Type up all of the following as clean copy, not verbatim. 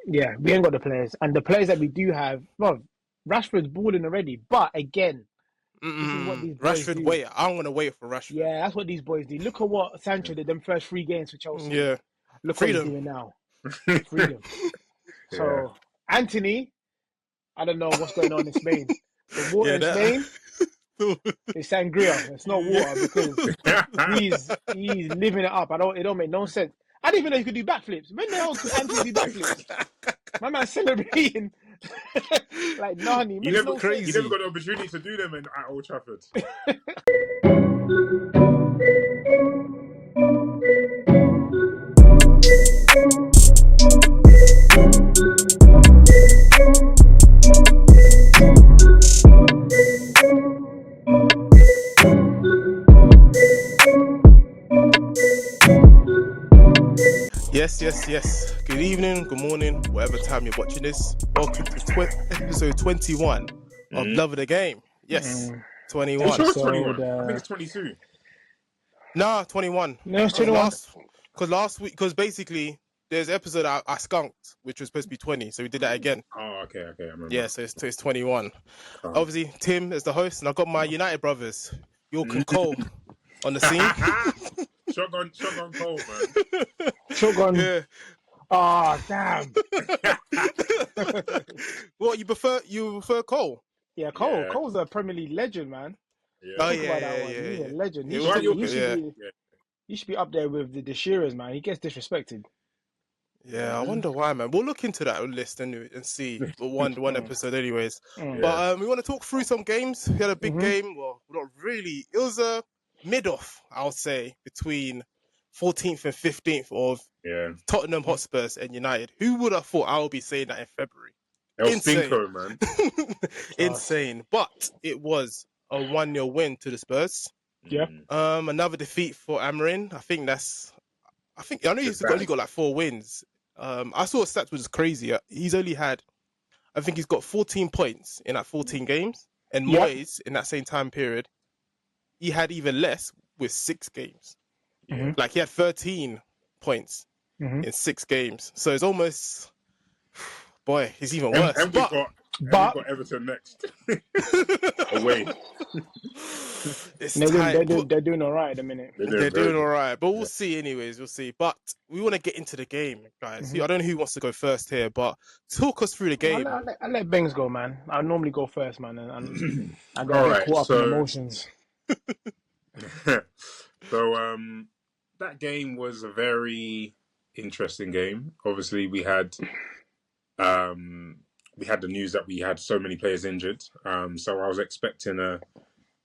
Yeah, we ain't got the players, and the players that we do have, well, Rashford's balling already. But again, this is what these boys Rashford, do. wait. I'm gonna wait for Rashford. Yeah, that's what these boys do. Look at what Sancho did them first 3 games for Chelsea. Yeah, Look what he's freedom. doing now. Freedom. Yeah. So Anthony, I don't know what's going on in Spain. The water Yeah, in that. Spain is sangria. It's not water because he's living it up. It don't make no sense. I didn't even know he could do backflips. When the hell could Anthony do backflips? My man's celebrating like Nani. You Makes never, no you sense. never got the opportunity to do them at Old Trafford. Yes. Good evening, good morning, whatever time you're watching this. Welcome to episode 21 of Love of the Game. Yes, 21. You sure it's Episode, 21? I think it's 22. Nah, 21. No, it's 21. Last week, because basically there's an episode I skunked, which was supposed to be 20, so we did that again. Oh, okay, I remember. Yeah, so it's 21. Oh. Obviously, Tim is the host, and I've got my United brothers, York and Cole, on the scene. Shotgun Cole, man. Shotgun. Yeah. Oh, damn. What, you prefer Cole? Yeah, Cole. Yeah. Cole's a Premier League legend, man. Yeah. Oh, Think about that one. yeah. He's a legend. He should be up there with the Shearers, man. He gets disrespected. Yeah, I wonder why, man. We'll look into that list and see one episode, anyways. Mm. But we want to talk through some games. We had a big game. Well, not really. It was a mid-off, I would say, between 14th and 15th of Tottenham Hotspurs and United. Who would have thought I would be saying that in February? Insane, man. Insane. But it was a 1-0 win to the Spurs. Yeah. Another defeat for Amorim. I know he's only got like 4 wins. I saw a stats which is crazy. He's got 14 points in that 14 games. And Moyes, in that same time period, he had even less with 6 games. Mm-hmm. Like he had 13 points in 6 games. So it's almost, boy, it's even worse. And we've got Everton next. Away. They're doing all right at the minute. They're doing all right. But we'll see anyways. We'll see. But we want to get into the game, guys. I don't know who wants to go first here, but talk us through the game. I'll let Gbengz go, man. I normally go first, man. And I get caught up in emotions. So that game was a very interesting game. Obviously, we had the news that we had so many players injured. So I was expecting a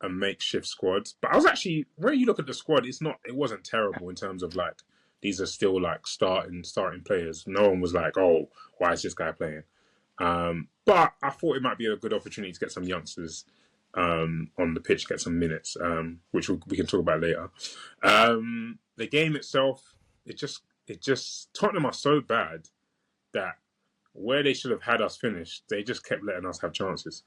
makeshift squad, but I was actually, when you look at the squad, it wasn't terrible in terms of like these are still like starting players. No one was like, oh, why is this guy playing? But I thought it might be a good opportunity to get some youngsters on the pitch, get some minutes, which we can talk about later. The game itself, it just Tottenham are so bad that where they should have had us finish, they just kept letting us have chances,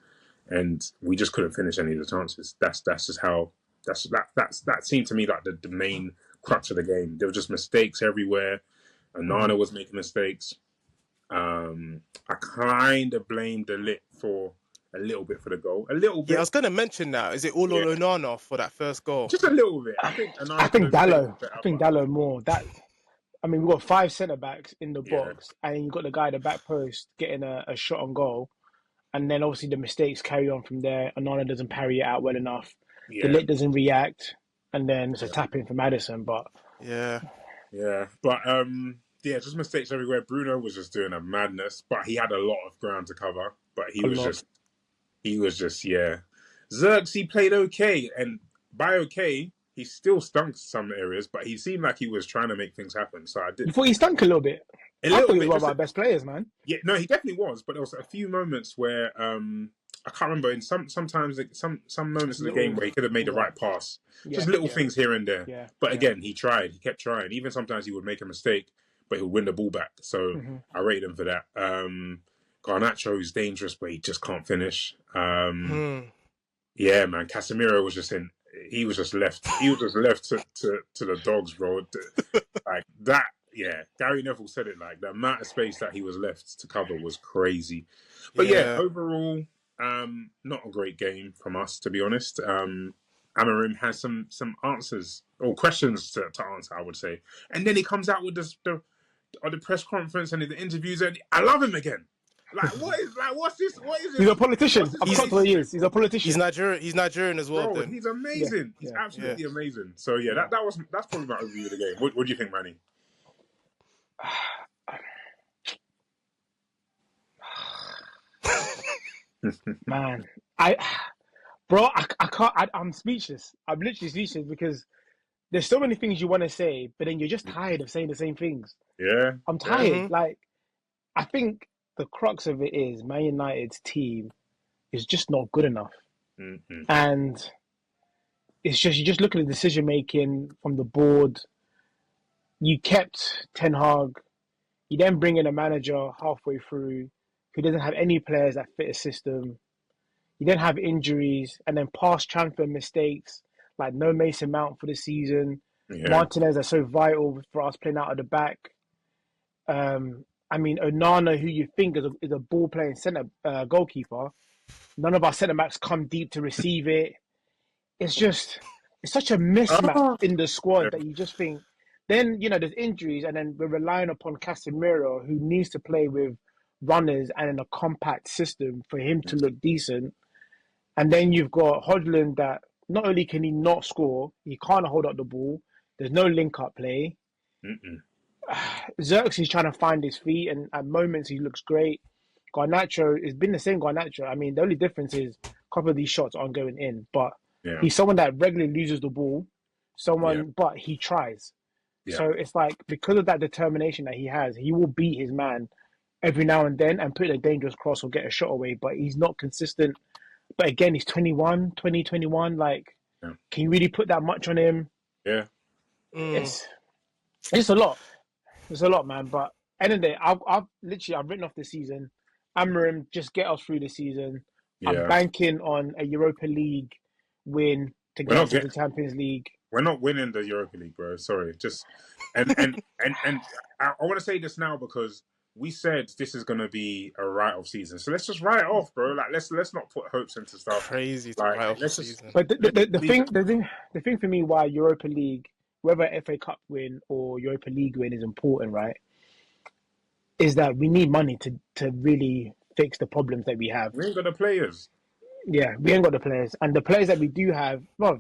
and we just couldn't finish any of the chances. That's just how that seemed to me like the main crux of the game. There were just mistakes everywhere. Onana was making mistakes. I kind of blamed the lit for a little bit for the goal. A little bit. Yeah, I was going to mention that. Is it all on Onana for that first goal? Just a little bit. I think Dallo more. We've got 5 centre-backs in the box, and you've got the guy at the back post getting a shot on goal. And then obviously the mistakes carry on from there. Onana doesn't parry it out well enough. The lit doesn't react. And then it's a tap-in for Maddison. But But just mistakes everywhere. Bruno was just doing a madness, but he had a lot of ground to cover. But he was just Xerxes played okay, and by okay, he still stunk some areas, but he seemed like he was trying to make things happen. So I did. You thought he stunk a little bit? I thought he was one of our best players, man. Yeah, no, he definitely was. But there was a few moments where I can't remember. In some moments in the game where he could have made the right pass, just little things here and there. Yeah, but again, he kept trying. Even sometimes he would make a mistake, but he would win the ball back. So I rate him for that. Garnacho is dangerous, but he just can't finish. Yeah, man, Casemiro was just he was just left. He was just left to the dogs, bro. Like that. yeah, Gary Neville said it like the amount of space that he was left to cover was crazy. But yeah, Yeah. overall, not a great game from us, to be honest. Amorim has some answers or questions to answer, I would say, and then he comes out with the press conference and the interviews, and I love him again. Like, what's this? What is He's this? a politician. What's this I've clocked what he relationship? is. He's a politician. He's Nigerian as well. Bro, Then he's Yeah, amazing. He's yeah, absolutely yeah. amazing. So yeah, that's probably my overview of the game. What do you think, Manny? Man, I can't. I'm speechless. I'm literally speechless because there's so many things you want to say, but then you're just tired of saying the same things. Yeah, I'm yeah. tired. Like, I think the crux of it is Man United's team is just not good enough, Mm-hmm. and it's just you just look at the decision making from the board. You kept Ten Hag. You then bring in a manager halfway through who doesn't have any players that fit a system. You then have injuries and then past transfer mistakes, like no Mason Mount for the season. Yeah. Martinez are so vital for us playing out of the back. I mean, Onana, who you think is a ball playing centre goalkeeper, none of our centre backs come deep to receive it. It's such a mismatch in the squad that you just think. Then there's injuries, and then we're relying upon Casemiro, who needs to play with runners and in a compact system for him to look decent. And then you've got Hodgland that not only can he not score, he can't hold up the ball. There's no link-up play. Xerxes trying to find his feet, and at moments he looks great. Garnacho has been the same Garnacho. I mean, the only difference is a couple of these shots aren't going in, but he's someone that regularly loses the ball. But he tries. Yeah. So it's like, because of that determination that he has, he will beat his man every now and then and put a dangerous cross or get a shot away, but he's not consistent. But again, he's 21. Like, can you really put that much on him? Yeah. It's a lot. It's a lot, man. But end of the day, I've written off the season. Amorim, just get us through the season. Yeah. I'm banking on a Europa League win to get us to the Champions League. We're not winning the Europa League, bro. Sorry. Just and I want to say this now because we said this is going to be a write-off season. So let's just write it off, bro. Like let's not put hopes into stuff. Crazy to write off the season. But the thing for me why Europa League, whether FA Cup win or Europa League win is important, right? Is that we need money to really fix the problems that we have. We ain't got the players. Yeah, we ain't got the players. And the players that we do have, well,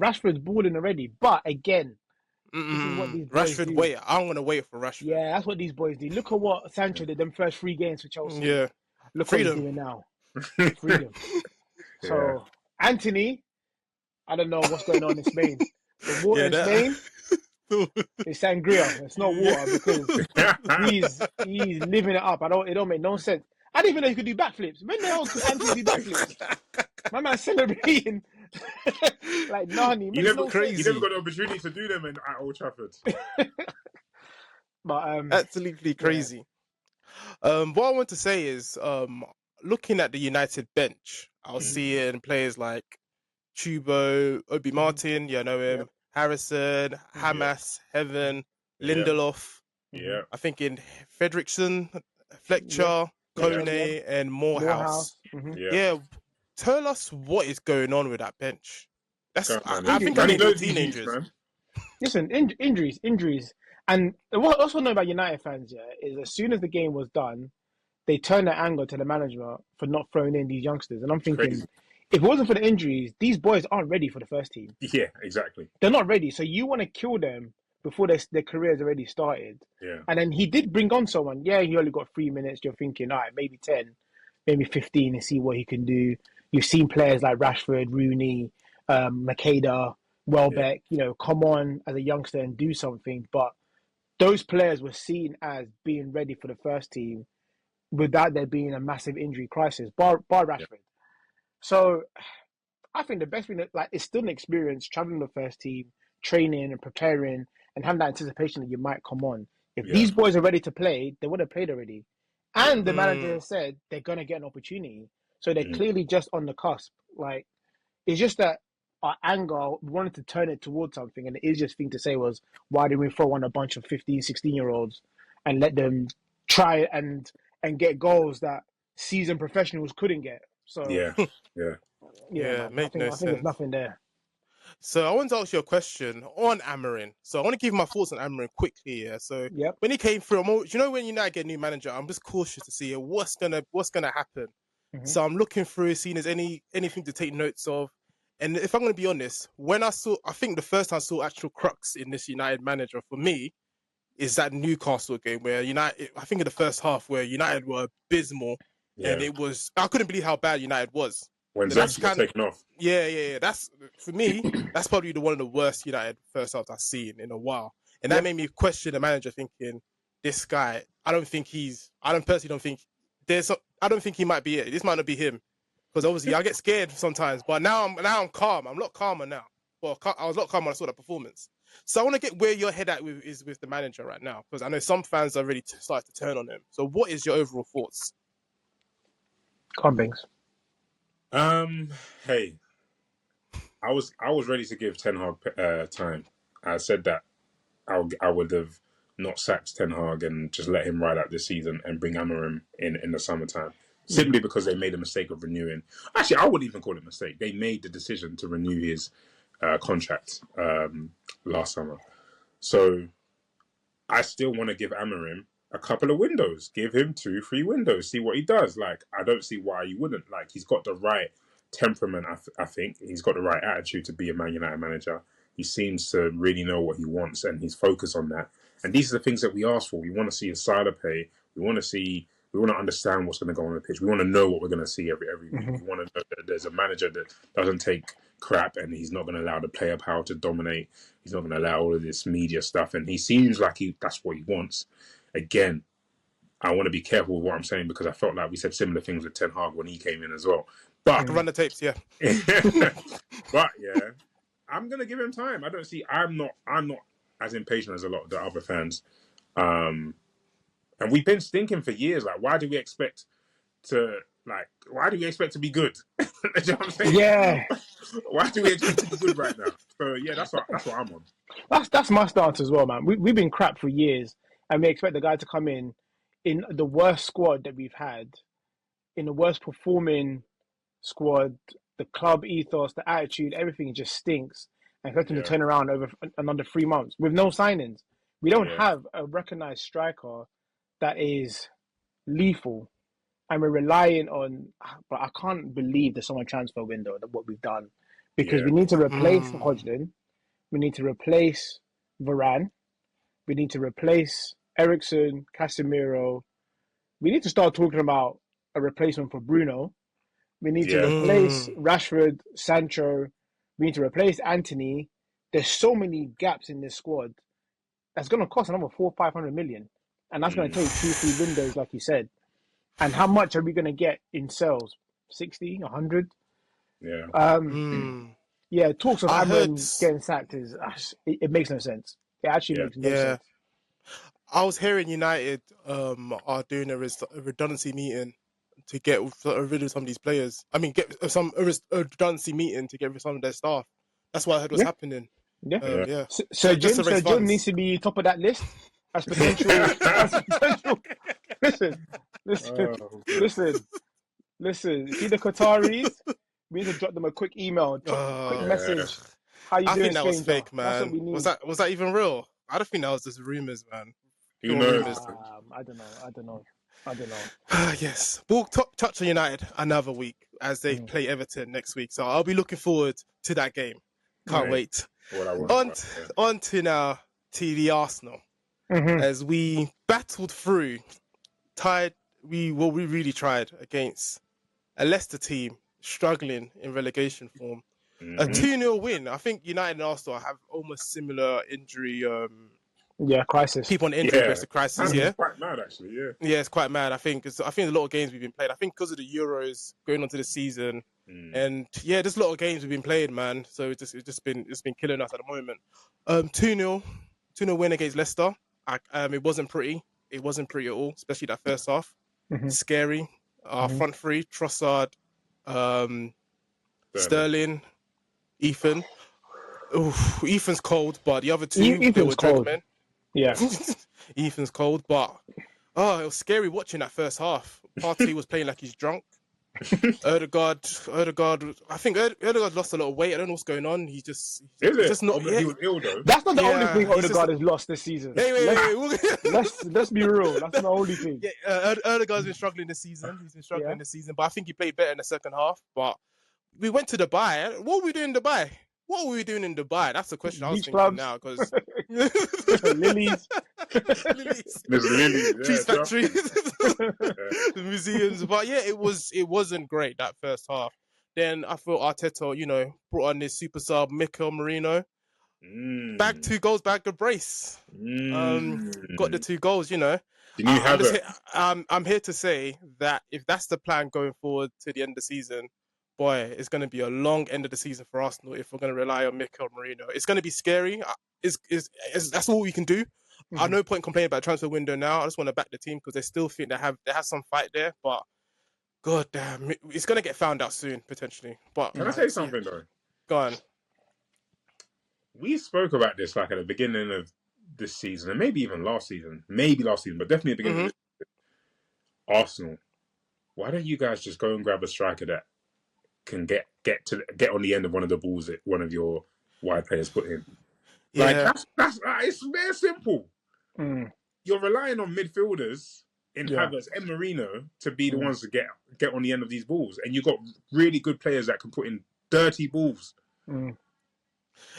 Rashford's balling already. But again, this is what these boys Rashford, do. wait. I'm going to wait for Rashford. Yeah, that's what these boys do. Look at what Sancho did them first 3 games for Chelsea. Yeah. Look Freedom. what he's doing now. Freedom. So, Anthony, I don't know what's going on in Spain. The water in Spain is sangria. It's not water because he's living it up. It don't make no sense. I didn't even know he could do backflips. When the hell could Anthony do backflips? My man's celebrating like Nani. You never got the opportunity to do them at Old Trafford. But absolutely crazy. What I want to say is, looking at the United bench, I was seeing players like Chubo, Obi Martin, you know him, Harrison, Hamas, Heaven, Lindelof. Yeah. I think in Fredrickson, Fletcher, Kone, and Morehouse. Yeah. Tell us what is going on with that bench. I think I need more teenagers. Listen, injuries. And what I also know about United fans, is as soon as the game was done, they turned their anger to the manager for not throwing in these youngsters. And I'm thinking, if it wasn't for the injuries, these boys aren't ready for the first team. Yeah, exactly. They're not ready. So you want to kill them before their career's already started. Yeah. And then he did bring on someone. Yeah, he only got 3 minutes. You're thinking, all right, maybe 10, maybe 15 and see what he can do. You've seen players like Rashford, Rooney, Makeda, Welbeck, come on as a youngster and do something. But those players were seen as being ready for the first team without there being a massive injury crisis, bar Rashford. Yeah. So I think the best thing, it's still an experience traveling the first team, training and preparing and having that anticipation that you might come on. If these boys are ready to play, they would have played already. And the manager said they're going to get an opportunity. So they're clearly just on the cusp. It's just that our anger, we wanted to turn it towards something. And the easiest thing to say was, why didn't we throw on a bunch of 15, 16-year-olds and let them try and get goals that seasoned professionals couldn't get? So, Yeah, yeah. yeah, Yeah, man, make no I think there's sense. nothing there. So I want to ask you a question on Amorim. So I want to give my thoughts on Amorim quickly. Yeah. So Yep. when he came through, when United get a new manager, I'm just cautious to see what's gonna happen. Mm-hmm. So I'm looking through, seeing if there's anything to take notes of. And if I'm going to be honest, I think the first time I saw actual crux in this United manager for me is that Newcastle game where United, I think in the first half where United were abysmal, and Yeah. I couldn't believe how bad United was. When So that's Zexi got kind of, taken off. yeah. That's for me. That's probably one of the worst United first halves I've seen in a while, and that Yep. made me question the manager, thinking, this guy. I don't personally don't think I don't think he might be it. This might not be him, because obviously I get scared sometimes. But now I'm calm. I'm a lot calmer now. Well, I was a lot calmer when I saw that performance. So I want to get where your head at with the manager right now, because I know some fans are really starting to turn on him. So what is your overall thoughts? Gbengz. Hey, I was ready to give Ten Hag time. I said that I would have not sacked Ten Hag and just let him ride out this season and bring Amorim in the summertime. Simply because they made a mistake of renewing. Actually, I wouldn't even call it a mistake. They made the decision to renew his contract last summer. So I still want to give Amorim a couple of windows. Give him 2-3 windows. See what he does. Like, I don't see why you wouldn't. Like, he's got the right temperament, I think. He's got the right attitude to be a Man United manager. He seems to really know what he wants, and he's focused on that. And these are the things that we ask for. We want to see a side of play. We want to understand what's going to go on the pitch. We want to know what we're going to see every week. Mm-hmm. We want to know that there's a manager that doesn't take crap, and he's not going to allow the player power to dominate. He's not going to allow all of this media stuff, and he seems like that's what he wants. Again, I want to be careful with what I'm saying, because I felt like we said similar things with Ten Hag when he came in as well. I But can run the tapes, yeah. but yeah, I'm gonna give him time. I'm not as impatient as a lot of the other fans. And we've been stinking for years. Like, why do we expect to be good? Do you know what I'm saying? Yeah. Why do we expect to be good right now? So yeah, that's what I'm on. That's my stance as well, man. We've been crap for years, and we expect the guy to come in the worst squad that we've had, in the worst performing squad. The club ethos, the attitude, everything just stinks, and expect him to turn around over another 3 months with no signings. We don't have a recognized striker that is lethal, and we're relying on. But I can't believe the summer transfer window that what we've done, because we need to replace Hodgson. We need to replace Varane. We need to replace Ericsson, Casemiro. We need to start talking about a replacement for Bruno. We need to replace Rashford, Sancho. We need to replace Anthony. There's so many gaps in this squad. That's going to cost another 400-500 million. And that's going to take 2-3 windows, like you said. And how much are we going to get in sales? 60, 100? Yeah. Yeah, talks of Amorim getting sacked it makes no sense. It actually makes no sense. I was hearing United are doing a redundancy meeting to get rid of some of these players. I mean, get a redundancy meeting to get rid of some of their staff. That's what I heard was happening. Yeah. So Jim needs to be top of that list as potential. Listen. See the Qataris? We need to drop them a quick email, quick message. How you doing, I think that stranger? was fake, man. That's what we need. Was that even real? I don't think that was just rumors, man. Who knows? I don't know. Yes. We'll touch on United another week as they play Everton next week. So I'll be looking forward to that game. Can't wait. On to now to the Arsenal. As we battled through, we really tried against a Leicester team struggling in relegation form. A 2-0 win. I think United and Arsenal have almost similar injury crisis. Keep on injury list, the crisis. It's quite mad, actually. Yeah, it's quite mad. I think a lot of games we've been played. I think because of the Euros going on to the season, and there's a lot of games we've been playing, man. So it's been killing us at the moment. 2-0 win against Leicester. It wasn't pretty. It wasn't pretty at all, especially that first half. Scary. Our front three: Trossard, Sterling. Ethan. Oof, Ethan's cold, but the other two, they Ethan's were cold. dragomen. Yeah. Ethan's cold, but it was scary watching that first half. Partey was playing like he's drunk. Odegaard. I think Odegaard lost a lot of weight. I don't know what's going on. He's Is just it? not. Oh, but Yeah, he was ill though. That's not the only yeah. thing He's just. Odegaard has lost this season. Wait. Let's be real. That's not the only thing. Yeah, Odegaard's been struggling this season. He's been struggling this season, but I think he played better in the second half. But we went to Dubai. What were we doing in Dubai? What were we doing in Dubai? That's the question I was Beach thinking clubs. now, because Lilies. There's Lily. cheese Yeah, factory, the museums. But yeah, it wasn't great that first half. Then I thought Arteta, brought on this super sub Merino, bagged 2 goals, bagged a brace. Got the 2 goals. Did you have it? I'm here to say that if that's the plan going forward to the end of the season, boy, it's going to be a long end of the season for Arsenal if we're going to rely on Merino. It's going to be scary. That's all we can do. Mm-hmm. I no point complaining about transfer window now. I just want to back the team because they still think they have some fight there. But god damn, it's going to get found out soon potentially. But can I say something though? Go on. We spoke about this like at the beginning of this season, and maybe even last season. Maybe last season, but definitely at the beginning of this season. Arsenal, why don't you guys just go and grab a striker that can get on the end of one of the balls that one of your wide players put in? Yeah. Like that's it's very simple. You're relying on midfielders in Havertz and Merino to be the ones to get on the end of these balls, and you've got really good players that can put in dirty balls.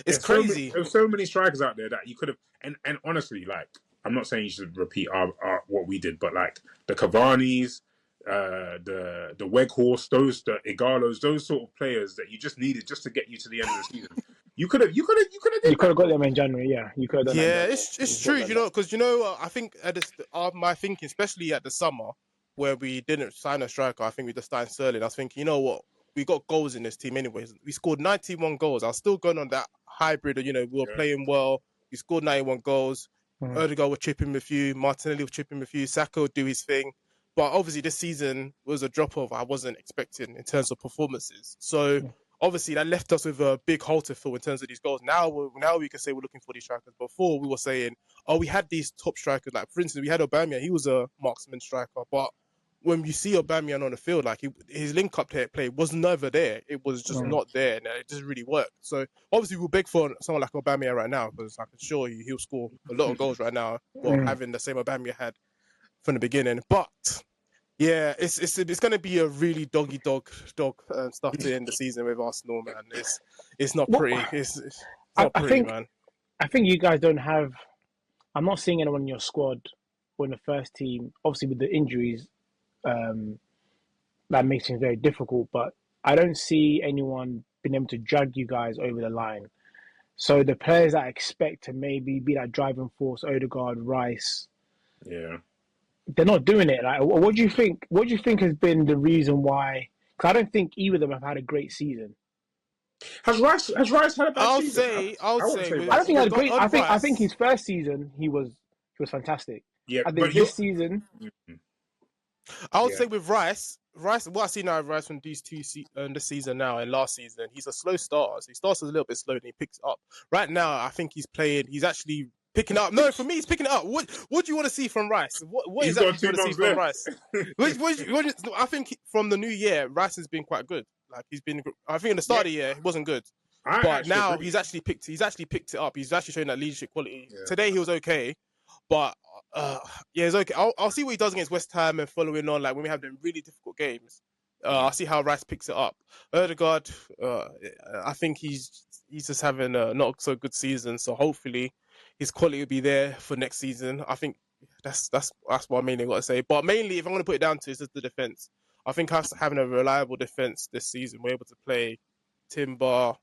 It's crazy. There's so many strikers out there that you could have, and honestly, like, I'm not saying you should repeat our what we did, but like the Cavani's, the Weghorst, the Igalos, those sort of players that you just needed just to get you to the end of the season. You could have got them in January. Yeah, you could have done that. Yeah, it's true. Because I think my thinking, especially at the summer where we didn't sign a striker, I think we just signed Sterling. I was thinking, you know what? We got goals in this team anyways. We scored 91 goals. I was still going on that hybrid of, we were playing well. We scored 91 goals. Odegaard was chipping with you. Martinelli was chipping with you. Saka would do his thing. But obviously this season was a drop-off I wasn't expecting in terms of performances. So obviously that left us with a big hole to fill in terms of these goals. Now we can say we're looking for these strikers. Before we were saying, we had these top strikers. Like, for instance, we had Aubameyang. He was a marksman striker. But when you see Aubameyang on the field, like his link-up play was never there. It was just not there, and it doesn't really work. So obviously we'll beg for someone like Aubameyang right now, because I can assure you he'll score a lot of goals right now, having the same Aubameyang had from the beginning. But yeah, it's going to be a really dog stuff to end the season with Arsenal, man. It's not pretty. It's not pretty, man. I think you guys don't have. I'm not seeing anyone in your squad or in the first team. Obviously, with the injuries, that makes things very difficult. But I don't see anyone being able to drag you guys over the line. So the players that I expect to maybe be that driving force, Odegaard, Rice, they're not doing it. Like, what do you think? What do you think has been the reason why? Because I don't think either of them have had a great season. Has Rice had a bad season? I don't think he had a great. I think his first season he was fantastic. Yeah, I think this season. I would say with Rice, what I see now of Rice from these this season now and last season, he's a slow starter. So he starts a little bit slow and he picks up. Right now, I think he's actually picking up. No, for me, he's picking it up. What do you want to see from Rice? What exactly do you want to see from Rice? I think from the new year, Rice has been quite good. Like, he's been. I think in the start of the year, he wasn't good. But now he's actually picked it up. He's actually showing that leadership quality. Yeah. Today he was okay, but it's okay. I'll see what he does against West Ham and following on. Like, when we have them really difficult games, I'll see how Rice picks it up. Odegaard, I think he's just having a not so good season. So hopefully his quality will be there for next season. I think that's what I mainly got to say. But mainly, if I'm going to put it down to, it's just the defense. I think us having a reliable defense this season, we're able to play Timber,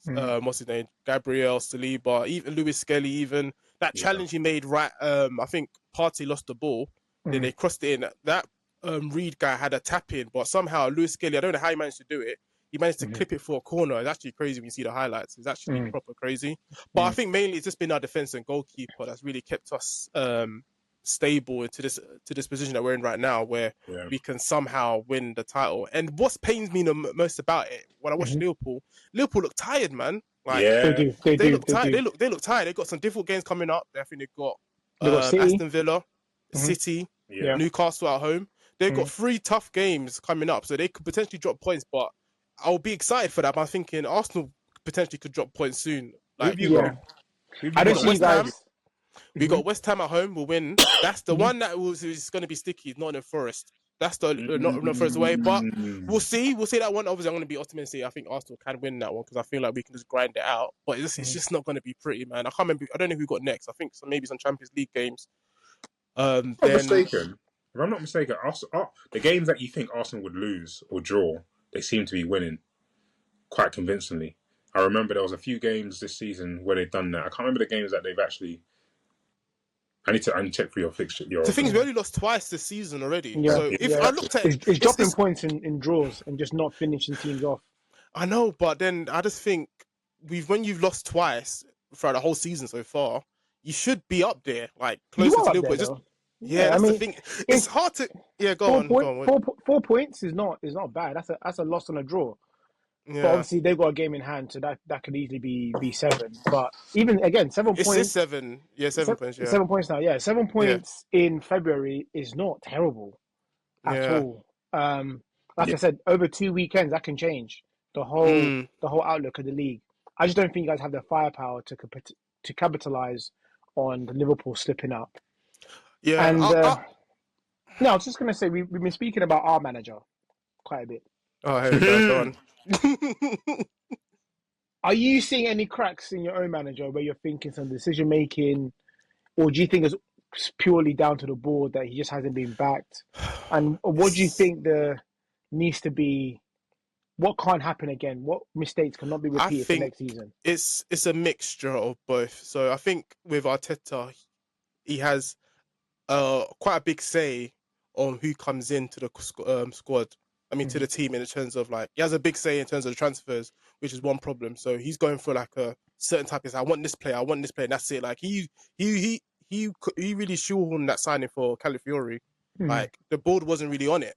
what's his name, Gabriel, Saliba, even Lewis Skelly, even that challenge he made. Right, I think Partey lost the ball, then they crossed it in. That Reed guy had a tap in, but somehow Lewis Skelly, I don't know how he managed to do it. He managed to clip it for a corner. It's actually crazy when you see the highlights. It's actually proper crazy. But I think mainly it's just been our defense and goalkeeper that's really kept us stable to this position that we're in right now, where we can somehow win the title. And what pains me the most about it, when I watch Liverpool look tired, man. Like they look tired. They look tired. They got some difficult games coming up. I think they've got Aston Villa, City, Newcastle at home. They've got 3 tough games coming up, so they could potentially drop points. But I'll be excited for that. But I'm thinking Arsenal potentially could drop points soon. Like, I don't see you guys. We got West Ham at home. We'll win. That's the one that is going to be sticky. Nottingham Forest. That's the not Forest away. But we'll see. We'll see that one. Obviously, I'm going to be optimistic. I think Arsenal can win that one because I feel like we can just grind it out. But it's just not going to be pretty, man. I can't remember. I don't know who we got next. I think maybe some Champions League games. If I'm not mistaken, the games that you think Arsenal would lose or draw, they seem to be winning quite convincingly. I remember there was a few games this season where they've done that. I can't remember the games that they've actually. I need to check for your fixture. The thing is, we only lost twice this season already. Yeah. So if I looked at it's dropping points in draws and just not finishing teams off. I know, but then I just think when you've lost twice throughout the whole season so far, you should be up there, like closer to Liverpool. That's the thing. It's hard to. Yeah, go on. 4 points is not bad. That's a loss and a draw. Yeah. But obviously they've got a game in hand, so that could easily be 7. But even again, 7 points. It's 7. Yeah, 7 points. Yeah, 7 points now. Yeah, 7 points in February is not terrible at all. Like I said, over 2 weekends that can change the whole outlook of the league. I just don't think you guys have the firepower to capitalize on the Liverpool slipping up. Yeah, and no, I was just gonna say we've been speaking about our manager quite a bit. Oh, here we go. On. Are you seeing any cracks in your own manager where you're thinking some decision making, or do you think it's purely down to the board that he just hasn't been backed? And what do you think there needs to be? What can't happen again? What mistakes cannot be repeated for next season? It's a mixture of both. So I think with Arteta, he has quite a big say on who comes into the squad. I mean, to the team in terms of like, he has a big say in terms of the transfers, which is one problem. So he's going for like a certain type of, I want this player, and that's it. Like he really shoehorned that signing for Calafiori. Like the board wasn't really on it.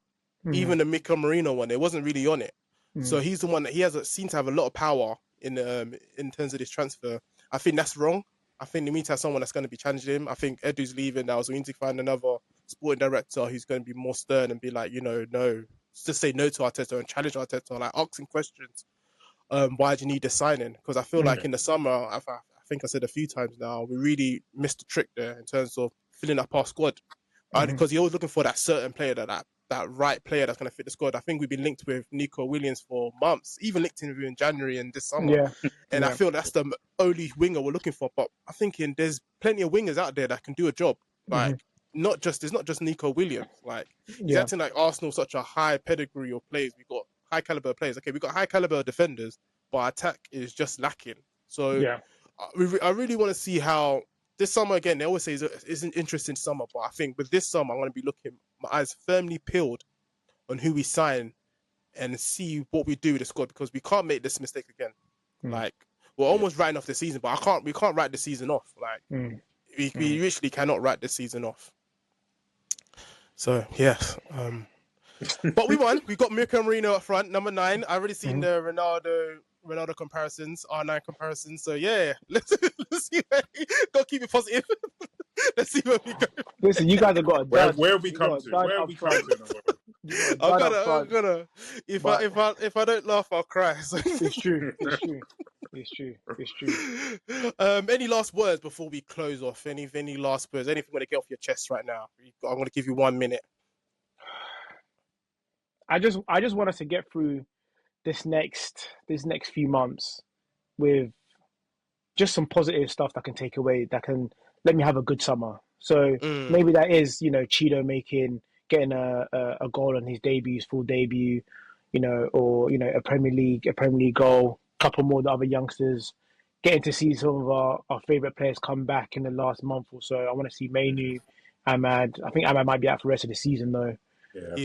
Even the Merino one, it wasn't really on it. So he's the one that seems to have a lot of power in terms of this transfer. I think that's wrong. I think they need to have someone that's going to be challenging him. I think Edu's leaving now, so we need to find another sporting director who's going to be more stern and be like, no. Just say no to Arteta and challenge Arteta, like asking questions. Why do you need this signing? Because I feel like in the summer, I think I said a few times now, we really missed the trick there in terms of filling up our squad. Because you're always looking for that certain player, that right player that's going to fit the squad. I think we've been linked with Nico Williams for months, even linked in January and this summer. I feel that's the only winger we're looking for. But I'm thinking there's plenty of wingers out there that can do a job. Like, it's not just Nico Williams. Like, he's acting like Arsenal such a high pedigree of players. We've got high caliber players. Okay, we've got high caliber defenders, but our attack is just lacking. So I really want to see how this summer, again, they always say it's an interesting summer, but I think with this summer, I'm going to be looking, my eyes firmly peeled on who we sign and see what we do with the squad, because we can't make this mistake again. Like, we're almost writing off the season, but we can't write the season off. Like, we literally cannot write the season off. So, yes. But we won. We got Merino up front, number 9. I already seen the Ronaldo comparisons, R9 comparisons. So, yeah, let's see where go keep it positive. Let's see where we go. Listen, you guys have got a dud. Where have we come to? Where have we come to? I'm gonna. If I don't laugh, I'll cry. So. It's true. Any last words before we close off? Any last words? Anything you want to get off your chest right now? I'm going to give you 1 minute. I just want us to get through this next few months with just some positive stuff that can take away, that can let me have a good summer. So maybe that is, Cheeto getting a goal on his full debut, or a Premier League goal, couple more of the other youngsters, getting to see some of our favourite players come back in the last month or so. I want to see Manu, Ahmad. I think Ahmad might be out for the rest of the season though. I'd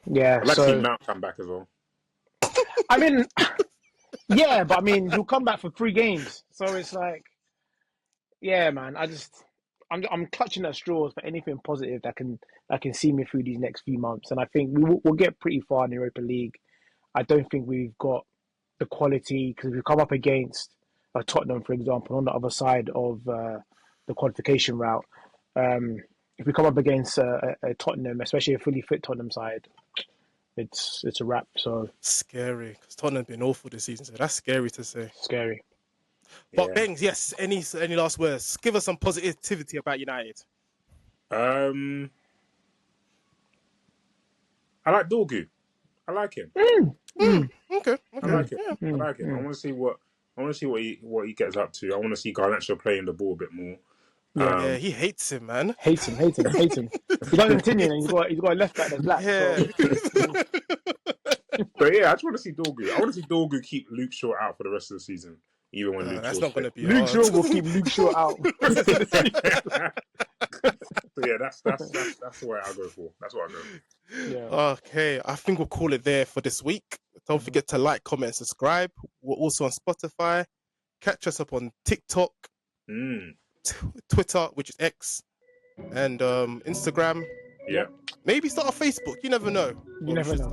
like to see Mount come back as well. I mean, but he'll come back for 3 games. So it's like, yeah, man, I I'm clutching at straws for anything positive that can see me through these next few months, and I think we'll get pretty far in the Europa League. I don't think we've got the quality because we've come up against Tottenham, for example, on the other side of the qualification route. If we come up against a Tottenham, especially a fully fit Tottenham side, it's a wrap. So scary because Tottenham have been awful this season, so that's scary to say. Scary. But Gbengz, yes. Any last words? Give us some positivity about United. I like Dorgu. I like him. Okay. I like him. Yeah. I like him. I want to see what he gets up to. I want to see Garnacho playing the ball a bit more. Yeah, he hates him, man. Hates him. He's got Argentinian and he's got a left back that's black. Yeah. So. But yeah, I just want to see Dorgu. I want to see Dorgu keep Luke Shaw out for the rest of the season, even when Luke That's Shaw's not going to fit. be Luke hard. Shaw will keep Luke Shaw out. So yeah, that's the way I go for. That's what I go. Yeah. Okay, I think we'll call it there for this week. Don't forget to like, comment, subscribe. We're also on Spotify. Catch us up on TikTok, Twitter, which is X, and Instagram. Yeah. Maybe start a Facebook. You never know. You never know.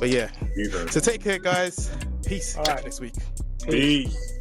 But yeah. You know. So take care, guys. Peace. All Catch right. you next week. Peace.